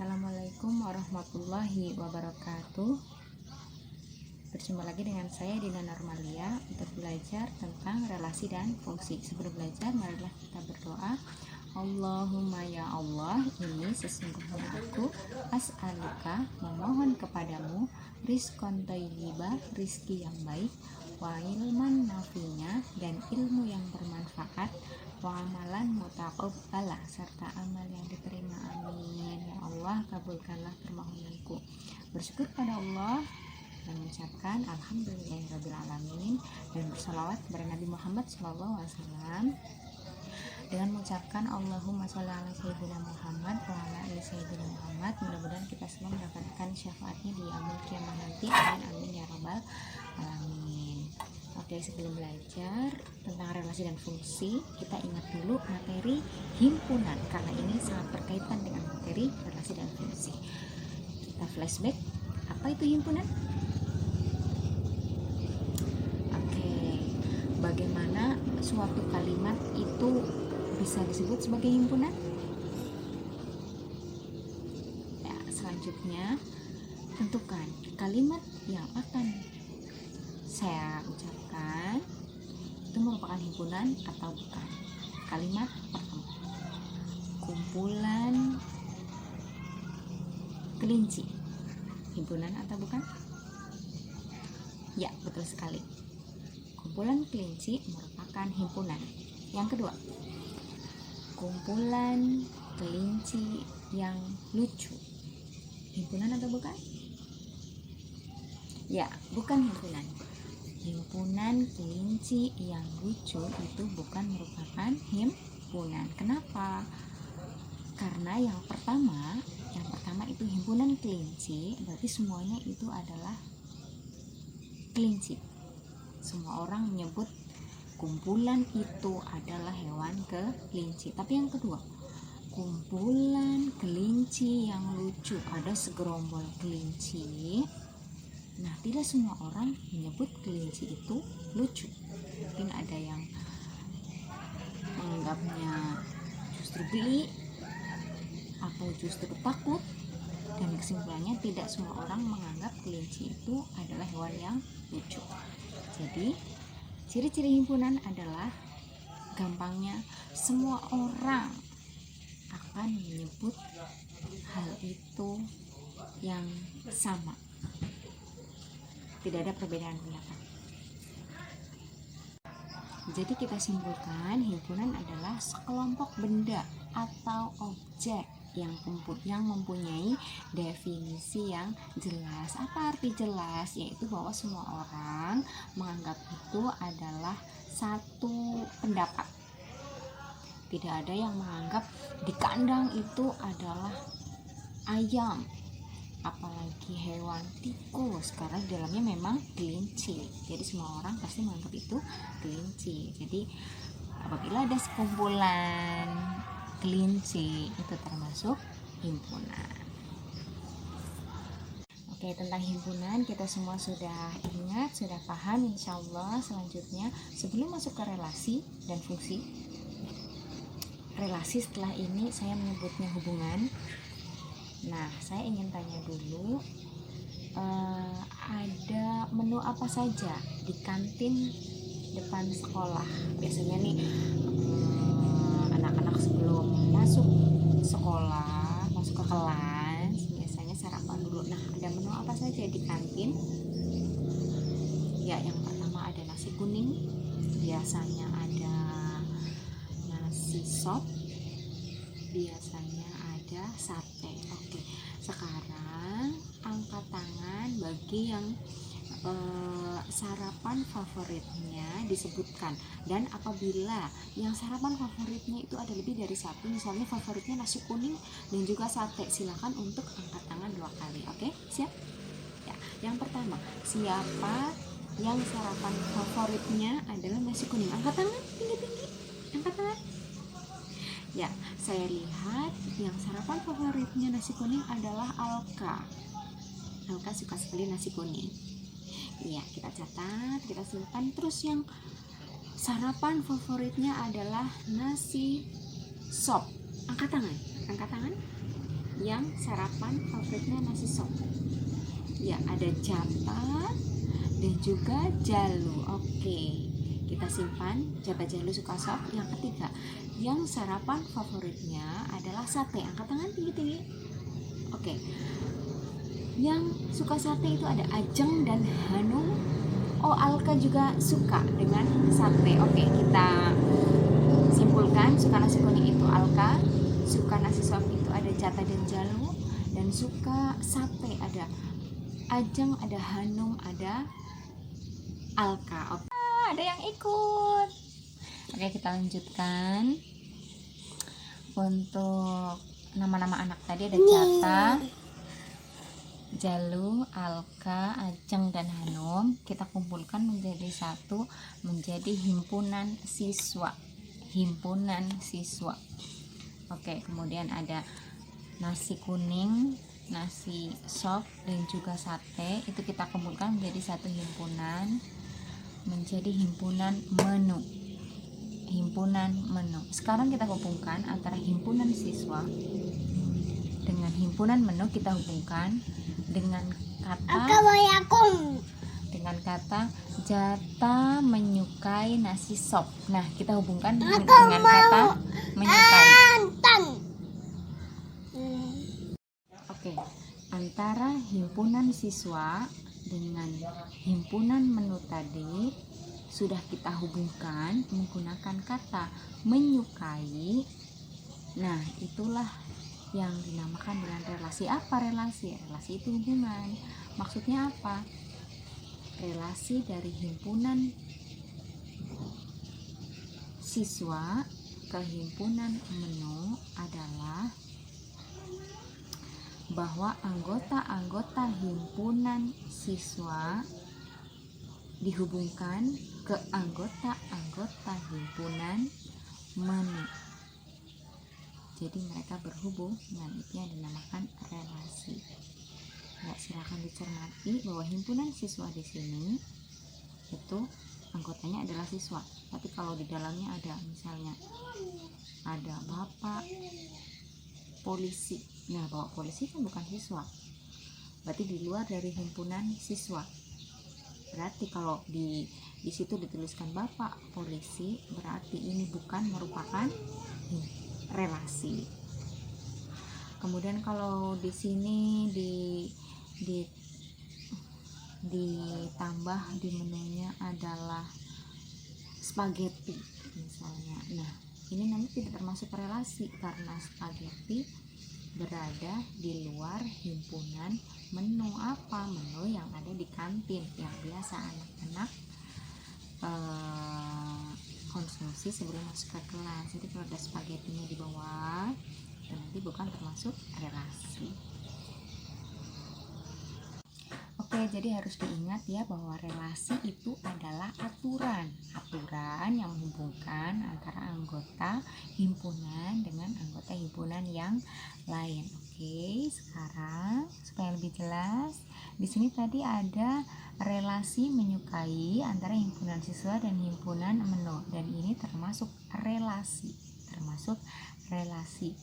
Assalamualaikum warahmatullahi wabarakatuh. Berjumpa lagi dengan saya Dina Normalia untuk belajar tentang relasi dan fungsi. Sebelum belajar, marilah kita berdoa. Allahumma ya Allah, ini sesungguhnya aku as'aluka, memohon kepadamu, rizqan thayyiba, rizki yang baik, wa ilman nafi'nya, dan ilmu yang bermanfaat, wa amalan mutaqabbala, serta amal yang diterima. Amin. Ya Allah, kabulkanlah permohonanku. Bersyukur pada Allah dan mengucapkan alhamdulillahirrabbilalamin, dan bersalawat kepada Nabi Muhammad SAW dengan mengucapkan Allahumma sholli ala sayyidina Muhammad wa ala ali sayyidina Muhammad. Mudah-mudahan kita semua mendapatkan syafaatnya di yaumul kiamah nanti. Amin amin ya rabbal alamin. Oke, sebelum belajar tentang relasi dan fungsi, kita ingat dulu materi himpunan karena ini sangat berkaitan dengan materi relasi dan fungsi. Kita flashback, apa itu himpunan? Oke, bagaimana suatu kalimat itu bisa disebut sebagai himpunan? Ya, selanjutnya tentukan kalimat yang akan saya ucapkan itu merupakan himpunan atau bukan. Kalimat pertama, kumpulan kelinci, himpunan atau bukan? Ya, betul sekali. Kumpulan kelinci merupakan himpunan. Yang kedua, kumpulan kelinci yang lucu, himpunan atau bukan? Ya, bukan himpunan. Himpunan kelinci yang lucu itu bukan merupakan himpunan. Kenapa? Karena yang pertama itu himpunan kelinci, berarti semuanya itu adalah kelinci. Semua orang menyebut kumpulan itu adalah hewan kelinci. Tapi yang kedua, kumpulan kelinci yang lucu, ada segerombol kelinci. Nah, tidak semua orang menyebut kelinci itu lucu. Mungkin ada yang menganggapnya justru geli atau justru takut, dan kesimpulannya tidak semua orang menganggap kelinci itu adalah hewan yang lucu. Jadi, ciri-ciri himpunan adalah gampangnya semua orang akan menyebut hal itu yang sama. Tidak ada perbedaan pendapat. Jadi kita simpulkan himpunan adalah sekelompok benda atau objek yang mempunyai definisi yang jelas. Apa arti jelas? Yaitu bahwa semua orang menganggap itu adalah satu pendapat. Tidak ada yang menganggap di kandang itu adalah ayam, apalagi hewan tikus, karena di dalamnya memang kelinci. Jadi semua orang pasti menganggap itu kelinci. Jadi apabila ada sekumpulan kelinci, itu termasuk himpunan. Oke, tentang himpunan kita semua sudah ingat, sudah paham insyaallah. Selanjutnya, sebelum masuk ke relasi dan fungsi, relasi setelah ini saya menyebutnya hubungan. Nah, saya ingin tanya dulu, ada menu apa saja di kantin depan sekolah? Biasanya nih, anak-anak sebelum masuk sekolah, masuk ke kelas, biasanya sarapan dulu. Nah, ada menu apa saja di kantin? Ya, yang pertama ada nasi kuning, biasanya ada nasi sop, biasanya ada sate. Oke, sekarang angkat tangan bagi yang sarapan favoritnya disebutkan. Dan apabila yang sarapan favoritnya itu ada lebih dari satu, misalnya favoritnya nasi kuning dan juga sate, silakan untuk angkat tangan 2 kali. Oke, siap? Ya, yang pertama, siapa yang sarapan favoritnya adalah nasi kuning? Angkat tangan tinggi-tinggi. Angkat tangan. Ya, saya lihat yang sarapan favoritnya nasi kuning adalah Alka. Alka suka sekali nasi kuning. Iya, kita catat, kita simpan. Terus yang sarapan favoritnya adalah nasi sop. Angkat tangan, angkat tangan. yang sarapan favoritnya nasi sop. Ya, ada Japa dan juga Jalu. Oke, kita simpan. Japa, Jalu, suka sop. Yang ketiga, yang sarapan favoritnya adalah sate. Angkat tangan tinggi-tinggi. Oke, yang suka sate itu ada Ajeng dan Hanum. Oh, Alka juga suka dengan sate. Oke, kita simpulkan. Suka nasi kuning itu Alka, suka nasi sop itu ada Jata dan Jalu, dan suka sate ada Ajeng, ada Hanum, ada Alka. Oke, ada yang ikut. Oke, kita lanjutkan. Untuk nama-nama anak tadi ada Jata, Jalu, Alka, Ajeng, dan Hanum. Kita kumpulkan menjadi satu, menjadi himpunan siswa. Himpunan siswa. Oke, kemudian ada nasi kuning, nasi sop, dan juga sate. Itu kita kumpulkan menjadi satu himpunan, menjadi himpunan menu. Himpunan menu. Sekarang kita hubungkan antara himpunan siswa dengan himpunan menu. Kita hubungkan dengan kata Jata menyukai nasi sop. Nah, kita hubungkan dengan kata menyukai. Oke, antara himpunan siswa dengan himpunan menu tadi sudah kita hubungkan menggunakan kata menyukai. Nah, itulah yang dinamakan dengan relasi. Apa relasi? Relasi itu hubungan. Maksudnya apa? Relasi dari himpunan siswa ke himpunan menu adalah bahwa anggota-anggota himpunan siswa dihubungkan ke anggota-anggota himpunan menu. Jadi mereka berhubung, dan itu yang dinamakan relasi. Ya, silakan dicermati bahwa himpunan siswa di sini itu anggotanya adalah siswa. Tapi kalau di dalamnya ada misalnya ada bapak polisi. Nah, bapak polisi kan bukan siswa. Berarti di luar dari himpunan siswa. Berarti kalau di situ dituliskan bapak polisi, berarti ini bukan merupakan relasi. Kemudian kalau di sini ditambah di menunya adalah spaghetti misalnya. Nah, ini nanti tidak termasuk relasi karena spaghetti berada di luar himpunan menu. Apa? Menu yang ada di kantin yang biasa anak-anak konsumsi sebelum masuk ke kelas. Jadi kalau ada spagettinya di bawah, itu nanti bukan termasuk relasi. Oke, jadi harus diingat ya bahwa relasi itu adalah aturan yang menghubungkan antara anggota himpunan dengan anggota himpunan yang lain. Oke, sekarang supaya lebih jelas, di sini tadi ada relasi menyukai antara himpunan siswa dan himpunan menu, dan ini termasuk relasi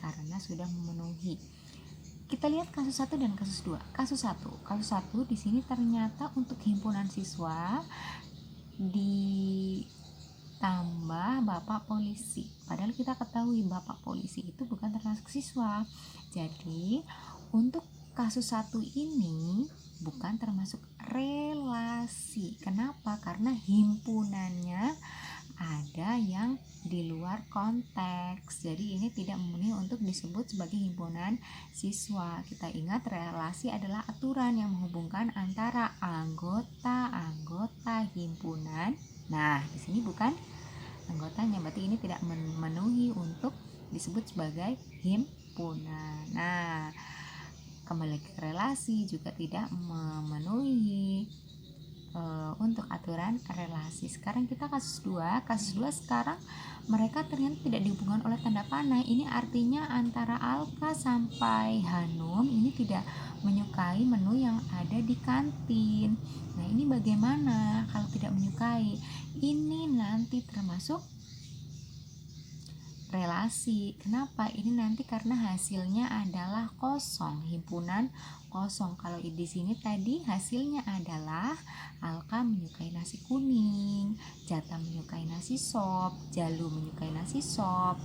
karena sudah memenuhi. Kita lihat kasus 1 dan kasus 2. Kasus 1 di sini ternyata untuk himpunan siswa ditambah bapak polisi. Padahal kita ketahui bapak polisi itu bukan termasuk siswa. Jadi untuk kasus 1 ini bukan termasuk relasi. Kenapa? Karena himpunannya ada yang di luar konteks. Jadi ini tidak memenuhi untuk disebut sebagai himpunan siswa. Kita ingat relasi adalah aturan yang menghubungkan antara anggota-anggota himpunan. Nah, di sini bukan anggotanya, berarti ini tidak memenuhi untuk disebut sebagai himpunan. Nah, kembali ke relasi juga tidak memenuhi untuk aturan relasi. Sekarang kita kasus 2 sekarang mereka ternyata tidak dihubungkan oleh tanda panah. Ini artinya antara Alka sampai Hanum ini tidak menyukai menu yang ada di kantin. Nah, ini bagaimana kalau tidak menyukai? Ini nanti termasuk relasi. Kenapa? Ini nanti karena hasilnya adalah kosong, himpunan kosong. Kalau di sini tadi hasilnya adalah Alka menyukai nasi kuning, Jata menyukai nasi sop, Jalu menyukai nasi sop,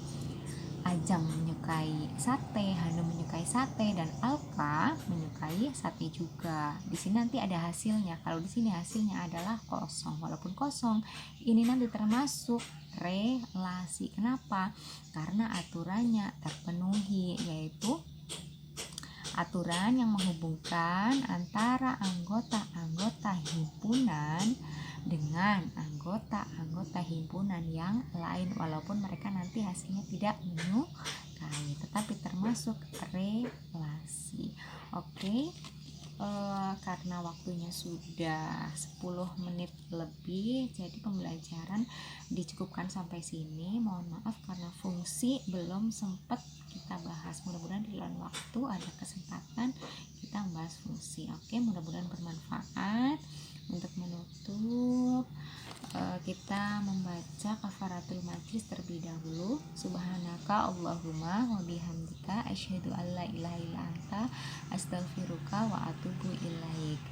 Ajang menyukai sate, Hanum menyukai sate, dan Alka menyukai sate juga. Di sini nanti ada hasilnya. Kalau di sini hasilnya adalah kosong. Walaupun kosong, ini nanti termasuk relasi. Kenapa? Karena aturannya terpenuhi, yaitu aturan yang menghubungkan antara anggota-anggota himpunan dengan anggota-anggota himpunan yang lain, walaupun mereka nanti hasilnya tidak menyukai, tetapi termasuk relasi. Oke, karena waktunya sudah 10 menit lebih, jadi pembelajaran dicukupkan sampai sini. Mohon maaf karena fungsi belum sempat kita bahas. Mudah-mudahan di lain waktu ada kesempatan kita membahas fungsi. Oke, mudah-mudahan bermanfaat. Untuk menutup, kita membaca kafaratul majlis terlebih dahulu. Subhanaka Allahumma wa bihamdika asyhadu an la ilaha illa anta astaghfiruka wa atubu ilaik.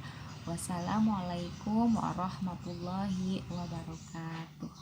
Wassalamualaikum warahmatullahi wabarakatuh.